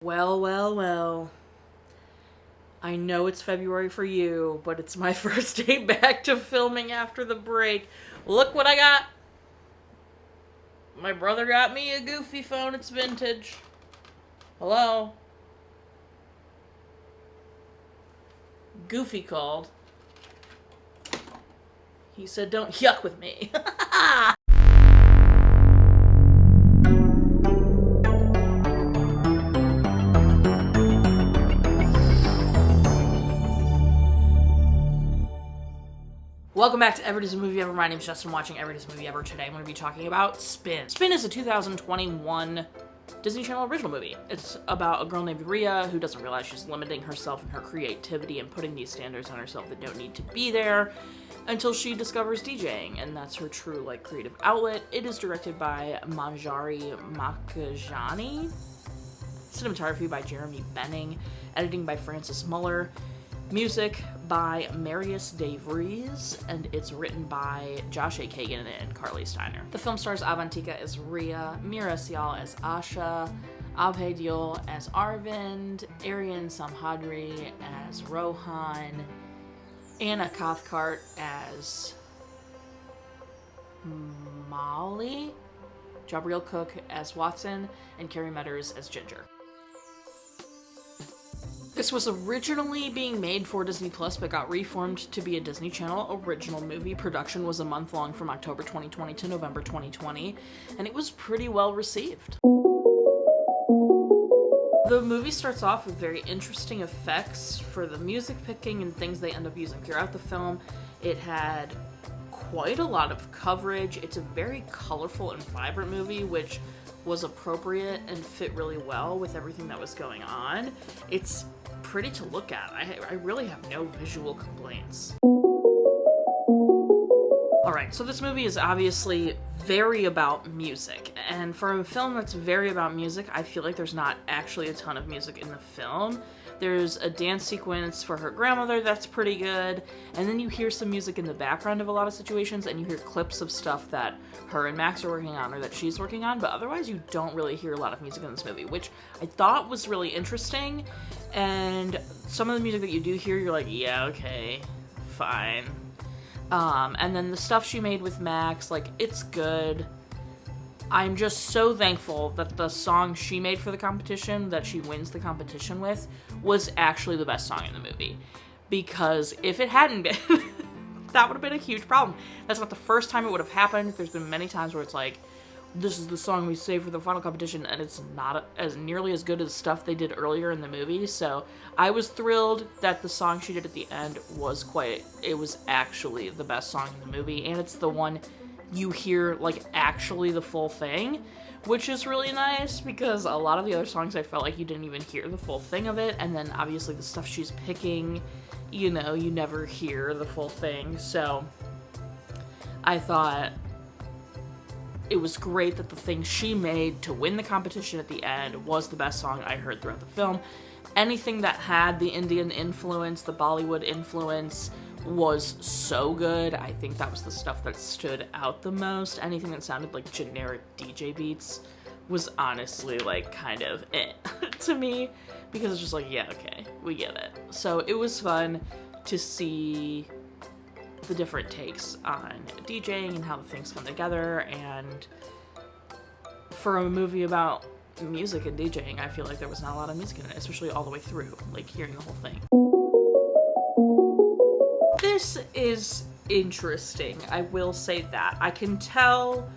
Well, well, well. I know it's February for you, but it's my first day back to filming after the break. Look what I got. My brother got me a goofy phone. It's vintage. Hello? Goofy called. He said, don't yuck with me. Welcome back to Ever Disney Movie Ever. My name is Jess. I'm watching Ever Disney Movie Ever. Today I'm going to be talking about Spin. Spin is a 2021 Disney Channel original movie. It's about a girl named Rhea who doesn't realize she's limiting herself and her creativity and putting these standards on herself that don't need to be there until she discovers DJing, and that's her true, creative outlet. It is directed by Manjari Makijany, cinematography by Jeremy Benning, editing by Franzis Muller, music by Marius DeVries, and it's written by Josh A. Cagan and Carley Steiner. The film stars Avantika as Rhea, Meera Syal as Asha, Abhay Deol as Arvind, Aryan Simhadri as Rohan, Anna Cathcart as Molly, Jahbril Cook as Watson, and Kerri Metters as Ginger. This was originally being made for Disney Plus, but got reformed to be a Disney Channel original movie. Production was a month long from October 2020 to November 2020, and it was pretty well received. The movie starts off with very interesting effects for the music picking and things they end up using throughout the film. It had quite a lot of coverage. It's a very colorful and vibrant movie, which was appropriate and fit really well with everything that was going on. It's pretty to look at. I really have no visual complaints. Alright, so this movie is obviously very about music, and for a film that's very about music, I feel like there's not actually a ton of music in the film. There's a dance sequence for her grandmother that's pretty good, and then you hear some music in the background of a lot of situations, and you hear clips of stuff that her and Max are working on or that she's working on, but otherwise you don't really hear a lot of music in this movie, which I thought was really interesting. And some of the music that you do hear, you're like, yeah, okay, fine. And then the stuff she made with Max, it's good. I'm just so thankful that the song she made for the competition, that she wins the competition with, was actually the best song in the movie. Because if it hadn't been, that would have been a huge problem. That's not the first time it would have happened. There's been many times where it's like, this is the song we saved for the final competition, and it's not as nearly as good as stuff they did earlier in the movie. So I was thrilled that the song she did at the end was actually the best song in the movie, and it's the one you hear, actually the full thing, which is really nice, because a lot of the other songs I felt like you didn't even hear the full thing of it, and then obviously the stuff she's picking, you never hear the full thing. So I thought it was great that the thing she made to win the competition at the end was the best song I heard throughout the film. Anything that had the Indian influence, the Bollywood influence, was so good. I think that was the stuff that stood out the most. Anything that sounded like generic DJ beats was honestly kind of to me, because it's just yeah, okay, we get it. So it was fun to see the different takes on DJing and how the things come together, and for a movie about music and DJing, I feel like there was not a lot of music in it, especially all the way through, hearing the whole thing. This is interesting, I will say that. I can tell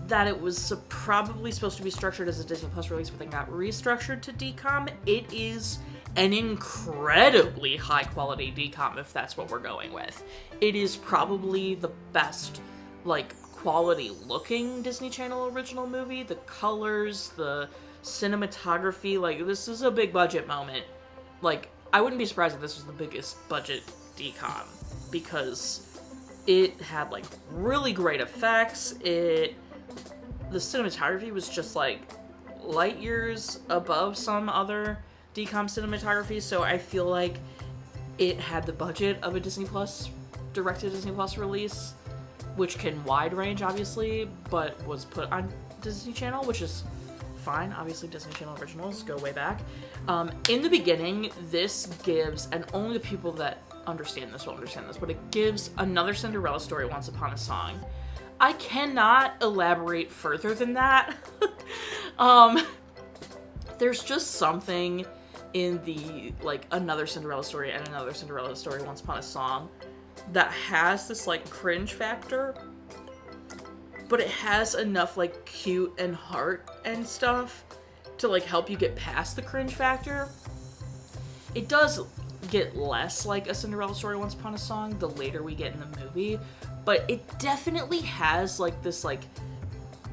that it was probably supposed to be structured as a Disney Plus release, but then got restructured to DCOM. It is an incredibly high quality DCOM if that's what we're going with. It is probably the best, quality looking Disney Channel original movie. The colors, the cinematography, this is a big budget moment. I wouldn't be surprised if this was the biggest budget DCOM, because it had really great effects. The cinematography was just light years above some other DCOM cinematography, so I feel like it had the budget of a Disney Plus, direct-to-Disney Plus release, which can wide range, obviously, but was put on Disney Channel, which is fine. Obviously, Disney Channel originals go way back. In the beginning, this gives, and only the people that understand this will understand this, but it gives another Cinderella story, Once Upon a Song. I cannot elaborate further than that. There's just something in the, like, another Cinderella story and another Cinderella story, Once Upon a Song, that has this, like, cringe factor, but it has enough, like, cute and heart and stuff to, like, help you get past the cringe factor. It does get less like a Cinderella story, Once Upon a Song, the later we get in the movie, but it definitely has, like, this, like,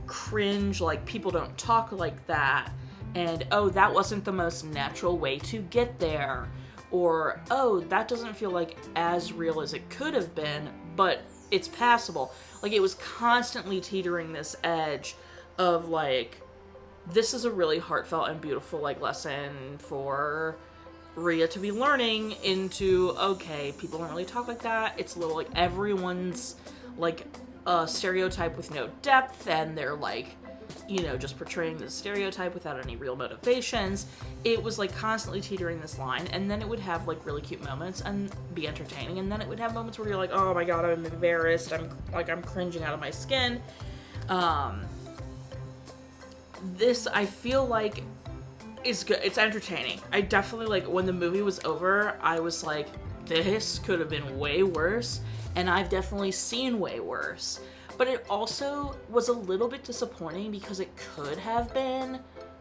cringe, like, people don't talk like that, and, oh, that wasn't the most natural way to get there, or, oh, that doesn't feel, like, as real as it could have been, but it's passable. Like, it was constantly teetering this edge of, like, this is a really heartfelt and beautiful, like, lesson for Rhea to be learning into, okay, people don't really talk like that. It's a little, like, everyone's, like, a stereotype with no depth, and they're, like, you know, just portraying the stereotype without any real motivations. It was, like, constantly teetering this line, and then it would have, like, really cute moments and be entertaining, and then it would have moments where you're like, oh my god, I'm embarrassed, I'm cringing out of my skin. This, I feel like, is good. It's entertaining. I definitely, like, when the movie was over, I was like, this could have been way worse, and I've definitely seen way worse. But it also was a little bit disappointing because it could have been,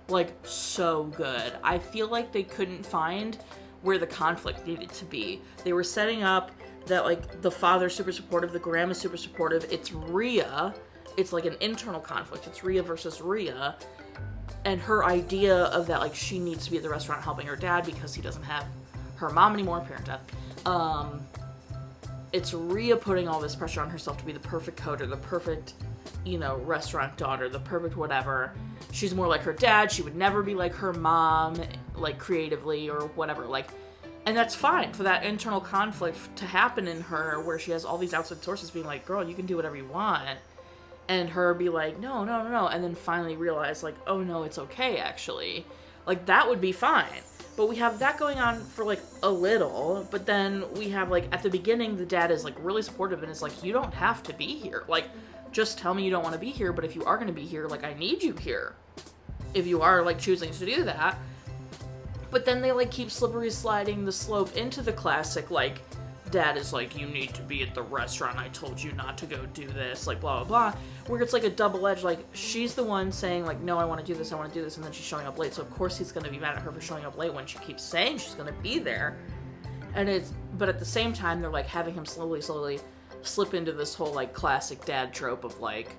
like, so good. I feel like they couldn't find where the conflict needed to be. They were setting up that, like, the father's super supportive, the grandma's super supportive, it's Rhea. It's, like, an internal conflict. It's Rhea versus Rhea. And her idea of that, like, she needs to be at the restaurant helping her dad because he doesn't have her mom anymore, parent death. It's Rhea putting all this pressure on herself to be the perfect coder, the perfect, you know, restaurant daughter, the perfect whatever. She's more like her dad. She would never be like her mom, like, creatively or whatever. Like, and that's fine for that internal conflict to happen in her where she has all these outside sources being like, girl, you can do whatever you want. And her be like, no. And then finally realize, like, oh, no, it's okay, actually. Like, that would be fine. But we have that going on for, like, a little. But then we have, like, at the beginning, the dad is, like, really supportive and is like, you don't have to be here. Like, just tell me you don't want to be here. But if you are going to be here, like, I need you here. If you are, like, choosing to do that. But then they, like, keep slippery sliding the slope into the classic, like, dad is like, you need to be at the restaurant, I told you not to go do this, like, blah, blah, blah, where it's, like, a double edge, like, she's the one saying, like, no, I want to do this, and then she's showing up late, so of course he's going to be mad at her for showing up late when she keeps saying she's going to be there, but at the same time, they're, like, having him slowly slip into this whole, like, classic dad trope of, like,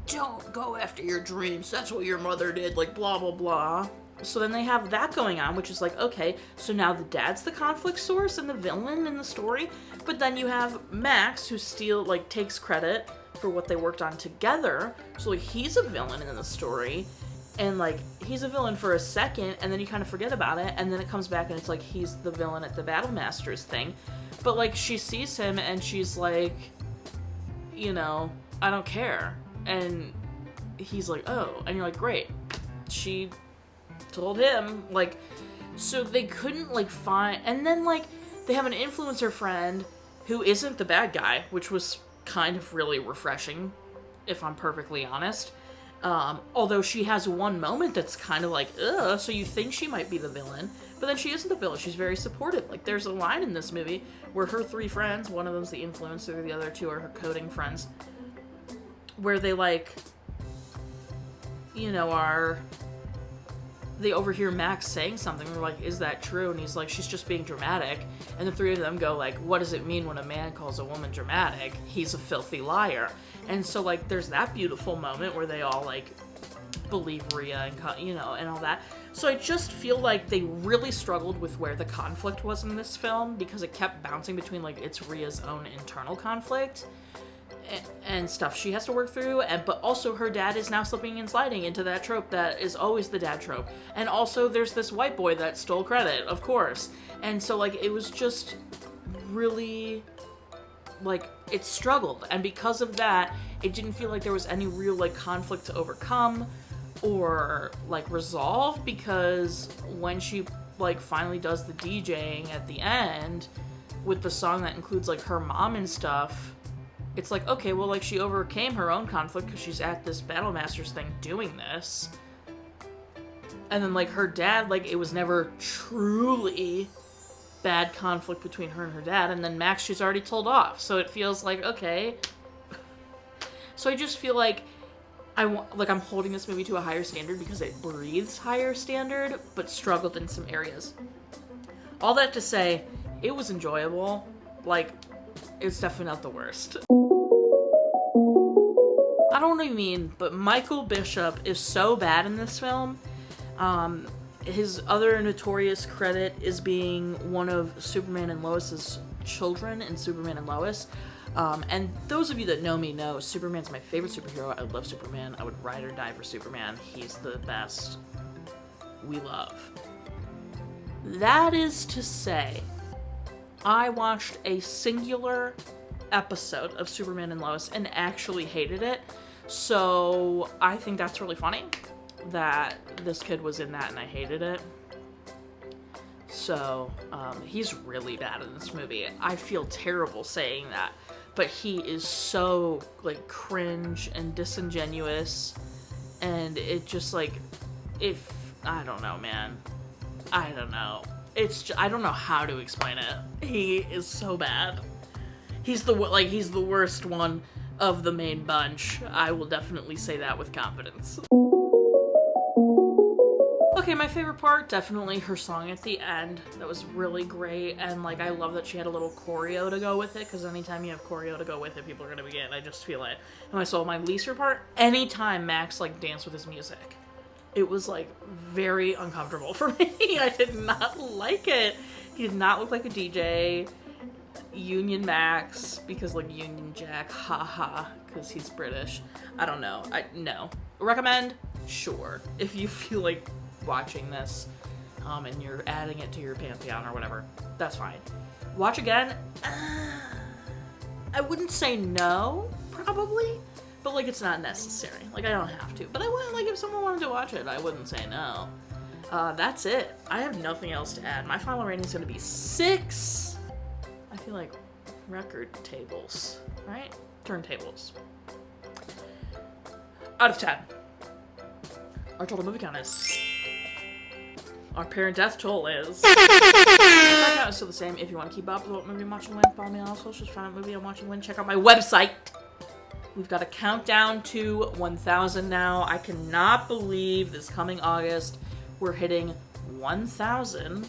don't go after your dreams, that's what your mother did, like, blah, blah, blah. So then they have that going on, which is like, okay, so now the dad's the conflict source and the villain in the story, but then you have Max, who takes credit for what they worked on together, so, like, he's a villain in the story, and, like, he's a villain for a second, and then you kind of forget about it, and then it comes back and it's like, he's the villain at the Battle Masters thing, but, like, she sees him and she's like, you know, I don't care, and he's like, oh, and you're like, great, she told him, like, so they couldn't, like, find, and then, like, they have an influencer friend who isn't the bad guy, which was kind of really refreshing, if I'm perfectly honest, although she has one moment that's kind of like, ugh, so you think she might be the villain, but then she isn't the villain, she's very supportive. Like, there's a line in this movie where her three friends, one of them's the influencer, the other two are her coding friends, where they, like, you know, they overhear Max saying something, they're like, is that true? And he's like, she's just being dramatic. And the three of them go, like, what does it mean when a man calls a woman dramatic? He's a filthy liar. And so, like, there's that beautiful moment where they all, like, believe Rhea and, you know, and all that. So I just feel like they really struggled with where the conflict was in this film, because it kept bouncing between, like, it's Rhea's own internal conflict and stuff she has to work through, but also her dad is now slipping and sliding into that trope that is always the dad trope, and also there's this white boy that stole credit, of course, and so, like, it was just really, like, it struggled, and because of that, it didn't feel like there was any real, like, conflict to overcome, or like resolved, because when she like finally does the DJing at the end with the song that includes like her mom and stuff, it's like, okay, well, like she overcame her own conflict because she's at this Battle Masters thing doing this. And then like her dad, like it was never truly bad conflict between her and her dad, and then Max she's already told off. So it feels like, okay. So I just feel like I'm holding this movie to a higher standard because it breathes higher standard, but struggled in some areas. All that to say, it was enjoyable. Like, it's definitely not the worst. I don't know what you mean, but Michael Bishop is so bad in this film. His other notorious credit is being one of Superman and Lois's children in Superman and Lois. And those of you that know me know Superman's my favorite superhero. I love Superman. I would ride or die for Superman. He's the best. We love. That is to say, I watched a singular episode of Superman and Lois and actually hated it. So I think that's really funny that this kid was in that and I hated it. So he's really bad in this movie. I feel terrible saying that, but he is so like cringe and disingenuous, and it just like, if I don't know, man. I don't know. I don't know how to explain it. He is so bad. He's the worst one of the main bunch. I will definitely say that with confidence. Okay, my favorite part, definitely her song at the end. That was really great, and like I love that she had a little choreo to go with it, because anytime you have choreo to go with it, people are gonna begin. I just feel it. And so my least favorite part, anytime Max like danced with his music. It was like very uncomfortable for me. I did not like it. He did not look like a DJ. Union Max, because like Union Jack, haha, because he's British. I don't know. No. Recommend? Sure. If you feel like watching this and you're adding it to your pantheon or whatever, that's fine. Watch again? I wouldn't say no, probably, but like it's not necessary. Like I don't have to, but I would, like if someone wanted to watch it, I wouldn't say no. That's it. I have nothing else to add. My final rating is going to be 6. I feel like record tables, right? Turntables. Out of 10. Our total movie count is... Our parent death toll is... My count is still the same. If you want to keep up with what movie I'm watching when, follow me on all socials, find out movie I'm watching when, check out my website. We've got a countdown to 1,000 now. I cannot believe this coming August we're hitting 1,000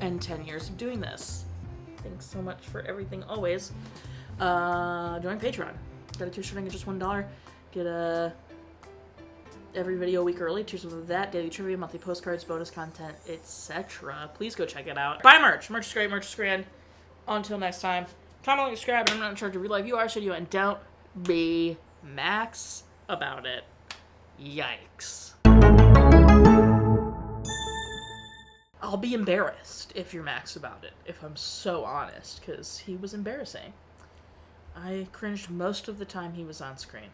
and 10 years of doing this. Thanks so much for everything always. Join Patreon. Got a tier starting at just $1. Get every video a week early. Tiers of that, daily trivia, monthly postcards, bonus content, etc. Please go check it out. Buy merch. Merch is great. Merch is grand. Until next time, comment, like, subscribe, and I'm not in charge of real life. You are, so you, and don't be Max about it. Yikes. I'll be embarrassed if you're Max about it, if I'm so honest, because he was embarrassing. I cringed most of the time he was on screen.